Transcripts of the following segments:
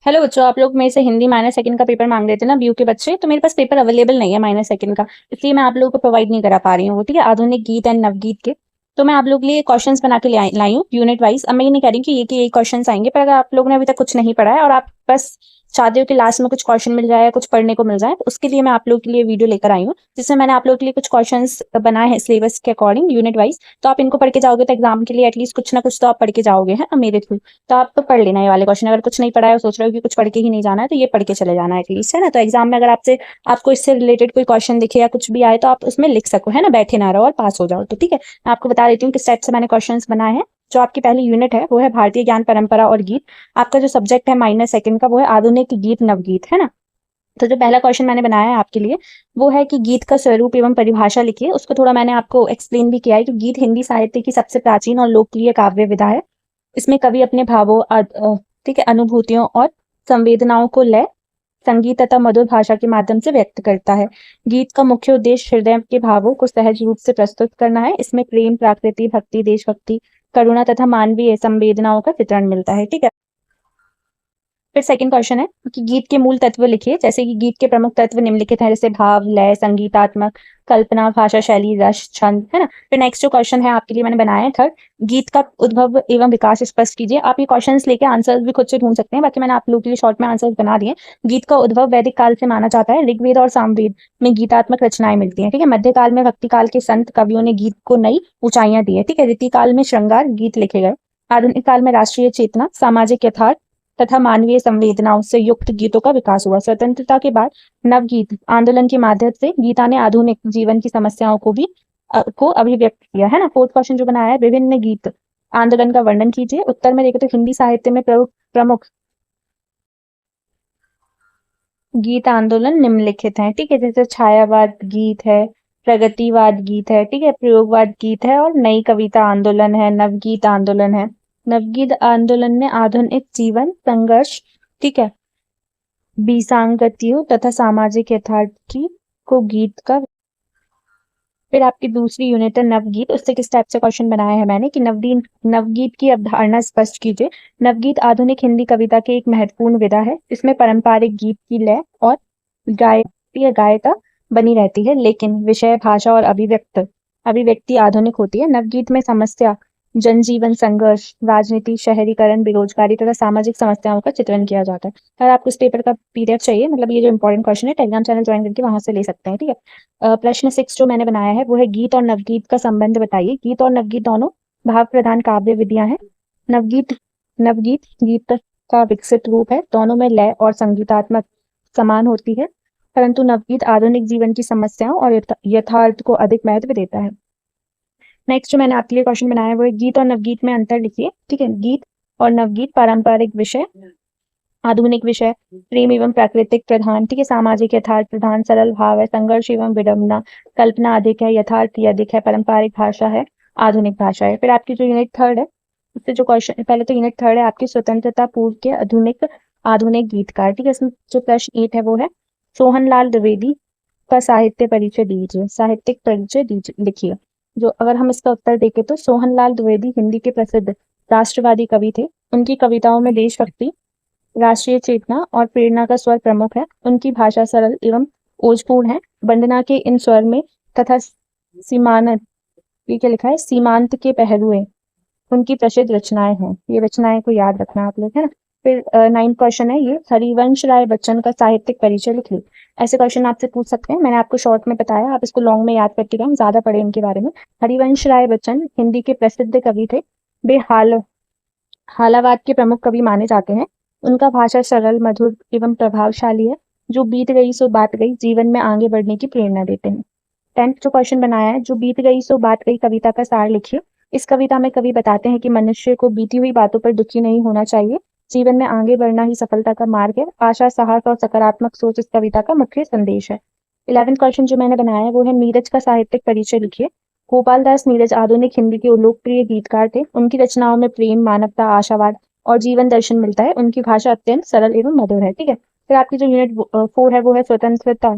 Hello बच्चों, आप लोग मेरे से हिंदी माइनर सेकंड का पेपर मांग रहे थे ना बीयू के बच्चे। तो मेरे पास पेपर अवेलेबल नहीं है माइनर सेकंड का, इसलिए मैं आप लोगों को प्रोवाइड नहीं करा पा रही हूँ। ठीक है, आधुनिक गीत एंड नवगीत के। तो मैं आप लोग के लिए क्वेश्चंस बना के लाई हूँ यूनिट वाइज। अब मैं ये नहीं कह रही कि यही क्वेश्चंस आएंगे, पर अगर आप लोगों ने अभी तक कुछ नहीं पढ़ा है और आप बस चाहते हो कि लास्ट में कुछ क्वेश्चन मिल जाए या कुछ पढ़ने को मिल जाए, तो उसके लिए मैं आप लोगों के लिए वीडियो लेकर आई हूँ, जिसमें मैंने आप लोगों के लिए कुछ क्वेश्चंस बनाए हैं सिलेबस के अकॉर्डिंग यूनिट वाइज। तो आप इनको पढ़ के जाओगे तो एग्जाम के लिए एटलीस्ट कुछ ना कुछ तो आप पढ़ के जाओगे, है ना, मेरे थ्रू। तो आप तो पढ़ लेना ये वाले क्वेश्चन। अगर कुछ नहीं पढ़ा है और सोच रहे हो कि कुछ पढ़ के ही नहीं जाना है, तो ये पढ़ के चले जाना है एटलीस्ट, है ना। तो एग्जाम में अगर आपको इससे रिलेटेड कोई क्वेश्चन दिखे या कुछ भी आए तो आप उसमें लिख सको, है ना, बैठे ना रहो और पास हो जाओ। तो ठीक है, मैं आपको बता देती हूँ किस टाइप से मैंने क्वेश्चन बनाए हैं। जो आपकी पहली यूनिट है वो है भारतीय ज्ञान परंपरा और गीत। आपका जो सब्जेक्ट है माइनर सेकंड का वो है आधुनिक गीत नवगीत, है ना। तो जो पहला क्वेश्चन मैंने बनाया है आपके लिए वो है कि गीत का स्वरूप एवं परिभाषा लिखिए। उसको थोड़ा मैंने आपको एक्सप्लेन भी किया है कि गीत हिंदी साहित्य की सबसे प्राचीन और लोकप्रिय काव्य विधा है। इसमें कवि अपने भावों ठीक है, अनुभूतियों और संवेदनाओं को लय, संगीत तथा मधुर भाषा के माध्यम से व्यक्त करता है। गीत का मुख्य उद्देश्य हृदय के भावों को सहज रूप से प्रस्तुत करना है। इसमें प्रेम, प्राकृति, भक्ति, देशभक्ति, करुणा तथा मानवीय संवेदनाओं का चित्रण मिलता है। ठीक है, फिर सेकंड क्वेश्चन है कि गीत के मूल तत्व लिखिए। जैसे कि गीत के प्रमुख तत्व निम्नलिखित हैं, जैसे भाव, लय, संगीतात्मक, कल्पना, भाषा शैली, रस, छंद, है ना। फिर नेक्स्ट जो क्वेश्चन है आपके लिए मैंने बनाया है थर्ड, गीत का उद्भव एवं विकास स्पष्ट कीजिए। आप ये क्वेश्चंस लेके आंसर्स भी खुद से ढूंढ सकते हैं, बाकी मैंने आप लोगों के लिए शॉर्ट में आंसर्स बना दिए। गीत का उद्भव वैदिक काल से माना जाता है। ऋग्वेद और सामवेद में गीतात्मक रचनाएं मिलती हैं। ठीक है, मध्यकाल में भक्ति काल के संत कवियों ने गीत को नई ऊंचाइयां दी है। ठीक है, रीति काल में श्रृंगार गीत लिखे गए। आधुनिक काल में राष्ट्रीय चेतना, सामाजिक यथार्थ तथा मानवीय संवेदनाओं से युक्त गीतों का विकास हुआ। स्वतंत्रता के बाद नवगीत आंदोलन के माध्यम से गीता ने आधुनिक जीवन की समस्याओं को अभिव्यक्त किया, है ना। फोर्थ क्वेश्चन जो बनाया है, विभिन्न गीत आंदोलन का वर्णन कीजिए। उत्तर में देखें तो हिंदी साहित्य में प्रमुख गीत आंदोलन निम्नलिखित हैं। ठीक है, जैसे छायावाद गीत है, प्रगतिवाद गीत है, ठीक है, प्रयोगवाद गीत है, और नई कविता आंदोलन है, नवगीत आंदोलन है। नवगीत आंदोलन में आधुनिक जीवन संघर्ष, ठीक है, विसंगतियों तथा सामाजिक यथार्थ को गीत का। फिर आपकी दूसरी यूनिट है नवगीत। उससे किस टाइप से क्वेश्चन बनाया है मैंने कि नवगीत की अवधारणा स्पष्ट कीजिए। नवगीत आधुनिक हिंदी कविता के एक महत्वपूर्ण विधा है। इसमें पारंपरिक गीत की लय और गायता बनी रहती है, लेकिन विषय, भाषा और अभिव्यक्ति आधुनिक होती है। नवगीत में समस्या, जनजीवन, संघर्ष, राजनीति, शहरीकरण, बेरोजगारी तथा सामाजिक समस्याओं का चित्रण किया जाता है। अगर आपको इस पेपर का पीडीएफ चाहिए, मतलब ये जो इंपॉर्टेंट क्वेश्चन है, टेलीग्राम चैनल ज्वाइन करके वहां से ले सकते हैं। ठीक है, प्रश्न 6 जो मैंने बनाया है वो है गीत और नवगीत का संबंध बताइए। गीत और नवगीत दोनों भाव प्रधान काव्य विधियां हैं। नवगीत नवगीत गीत का विकसित रूप है। दोनों में लय और संगीतात्मक समान होती है, परंतु नवगीत आधुनिक जीवन की समस्याओं और यथार्थ को अधिक महत्व देता है। नेक्स्ट जो मैंने आपके लिए क्वेश्चन बनाया है वो है गीत और नवगीत में अंतर लिखिए। ठीक है, गीत और नवगीत पारंपरिक विषय, आधुनिक विषय, प्रेम एवं प्राकृतिक प्रधान, ठीक है, सामाजिक यथार्थ प्रधान, सरल भाव है, संघर्ष एवं विडंबना, कल्पना अधिक है, यथार्थ अधिक है, पारंपरिक भाषा है, आधुनिक भाषा है। फिर आपकी जो यूनिट थर्ड है, उससे जो क्वेश्चन, पहले तो यूनिट थर्ड है आपकी स्वतंत्रता पूर्व के आधुनिक आधुनिक गीतकार। ठीक है, इसमें जो प्रश्न 8 है वो है सोहनलाल द्विवेदी का साहित्य परिचय दीजिए। साहित्यिक परिचय दीजिए लिखिए। जो अगर हम इसका उत्तर देखें तो सोहनलाल द्विवेदी हिंदी के प्रसिद्ध राष्ट्रवादी कवि थे। उनकी कविताओं में देशभक्ति, राष्ट्रीय चेतना और प्रेरणा का स्वर प्रमुख है। उनकी भाषा सरल एवं ओजपूर्ण है। वंदना के इन स्वर में तथा सीमांत, ये क्या लिखा है, सीमांत के पहलुएं उनकी प्रसिद्ध रचनाएं हैं। ये रचनाएं को याद रखना आप लोग, है ना। फिर 9 क्वेश्चन है ये, हरिवंश राय बच्चन का साहित्यिक परिचय लिखिए। ऐसे क्वेश्चन आपसे पूछ सकते हैं, मैंने आपको शॉर्ट में बताया, आप इसको लॉन्ग में याद करके जाओ, ज्यादा पढ़े इनके बारे में। हरिवंश राय बच्चन हिंदी के प्रसिद्ध कवि थे। वे हालावाद के प्रमुख कवि माने जाते हैं। उनका भाषा सरल, मधुर एवं प्रभावशाली है। जो बीत गई सो बात गई जीवन में आगे बढ़ने की प्रेरणा देते हैं। 10th जो क्वेश्चन बनाया है, जो बीत गई सो बात गई कविता का सार लिखिए। इस कविता में कवि बताते हैं कि मनुष्य को बीती हुई बातों पर दुखी नहीं होना चाहिए। जीवन में आगे बढ़ना ही सफलता का मार्ग है। आशा, साहस और सकारात्मक सोच इस कविता का मुख्य संदेश है। 11th क्वेश्चन जो मैंने बनाया है वो है नीरज का साहित्यिक परिचय लिखिए। गोपाल दास नीरज आधुनिक हिंदी के लोकप्रिय गीतकार थे। उनकी रचनाओं में प्रेम, मानवता, आशावाद और जीवन दर्शन मिलता है। उनकी भाषा अत्यंत सरल एवं मधुर है। ठीक है, फिर आपकी जो यूनिट 4 है वो है स्वतंत्रता।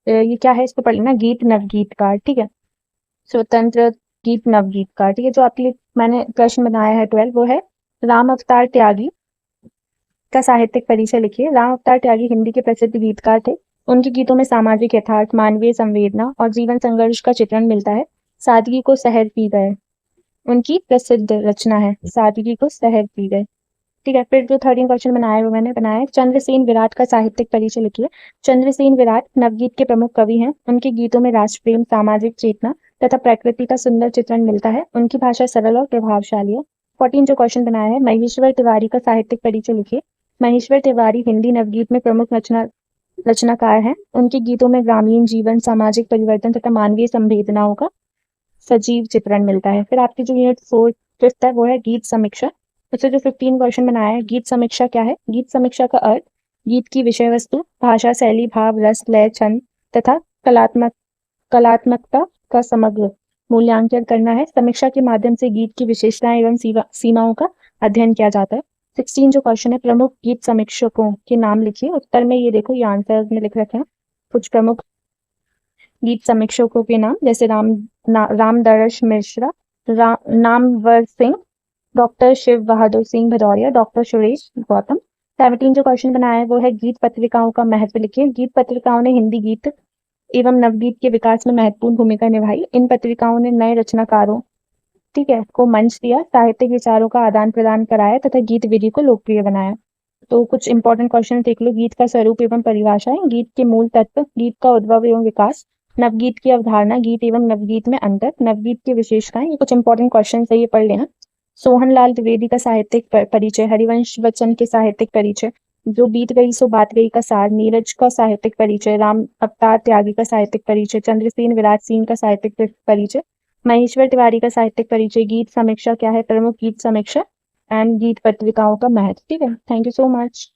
ये क्या है, इसको पढ़ लेना, गीत नवगीतकार। ठीक है, स्वतंत्र गीत नवगीतकार। ठीक है, जो आपके लिए मैंने प्रश्न बनाया है 12 वो है राम अवतार त्यागी का साहित्यिक परिचय लिखिए। राम अवतार त्यागी हिंदी के प्रसिद्ध गीतकार थे। उनके गीतों में सामाजिक यथार्थ, मानवीय संवेदना और जीवन संघर्ष का चित्रण मिलता है। सादगी को सहर पी गए उनकी प्रसिद्ध रचना है। सादगी को सहर पी गए। ठीक है, फिर जो 13 क्वेश्चन बनाया वो मैंने बनाया है। चंद्रसेन विराट का साहित्यिक परिचय लिखिए। चंद्रसेन विराट नवगीत के प्रमुख कवि हैं। उनके गीतों में राष्ट्र प्रेम, सामाजिक चेतना तथा प्रकृति का सुंदर चित्रण मिलता है। उनकी भाषा सरल और प्रभावशाली है। 14 जो क्वेश्चन बनाया है, महेश्वर तिवारी का साहित्यिक परिचय लिखिए। महेश्वर तिवारी हिंदी नवगीत में प्रमुख रचनाकार हैं। उनके गीतों में ग्रामीण जीवन, सामाजिक परिवर्तन तथा मानवीय संवेदनाओं का सजीव चित्रण मिलता है। फिर आपकी जो यूनिट 5th है वो है गीत समीक्षा। उससे जो 15 क्वेश्चन बनाया है, गीत समीक्षा क्या है? गीत समीक्षा का अर्थ, गीत की विषय वस्तु, भाषा, शैली, भाव, रस, लय, छंद तथा कलात्मकता का समग्र मूल्यांकन करना है। समीक्षा के माध्यम से गीत की विशेषताएं एवं सीमाओं का अध्ययन किया जाता है। 16 जो क्वेश्चन है, प्रमुख गीत समीक्षकों के नाम लिखिए। उत्तर में ये देखो, ये आंसर में लिख रखे हैं कुछ प्रमुख गीत समीक्षकों के नाम, जैसे रामदर्श मिश्रा, नामवर सिंह, डॉक्टर शिव बहादुर सिंह भदौरिया, डॉक्टर सुरेश गौतम। 17 जो क्वेश्चन बनाया है वो है गीत पत्रिकाओं का महत्व लिखिए। गीत पत्रिकाओं ने हिंदी गीत एवं नवगीत के विकास में महत्वपूर्ण भूमिका निभाई। इन पत्रिकाओं ने नए रचनाकारों, ठीक है, को मंच दिया, साहित्यिक विचारों का आदान प्रदान कराया तथा गीत विधि को लोकप्रिय बनाया। तो कुछ इंपॉर्टेंट क्वेश्चन देख लो। गीत का स्वरूप एवं परिभाषा, गीत के मूल तत्व, गीत का उद्भव एवं विकास, नवगीत की अवधारणा, गीत एवं नवगीत में अंतर, नवगीत की विशेषताएं। ये कुछ इंपॉर्टेंट क्वेश्चन है, ये पढ़ लेना। सोहनलाल द्विवेदी का साहित्यिक परिचय, हरिवंश बच्चन के साहित्यिक परिचय, जो बीत गई सो बात गई का सार, नीरज का साहित्यिक परिचय, राम अवतार त्यागी का साहित्यिक परिचय, चंद्रसेन विराट सिंह का साहित्यिक परिचय, महेश्वर तिवारी का साहित्यिक परिचय, गीत समीक्षा क्या है, प्रमुख गीत समीक्षा एंड गीत पत्रिकाओं का महत्व। ठीक है, थैंक यू सो मच।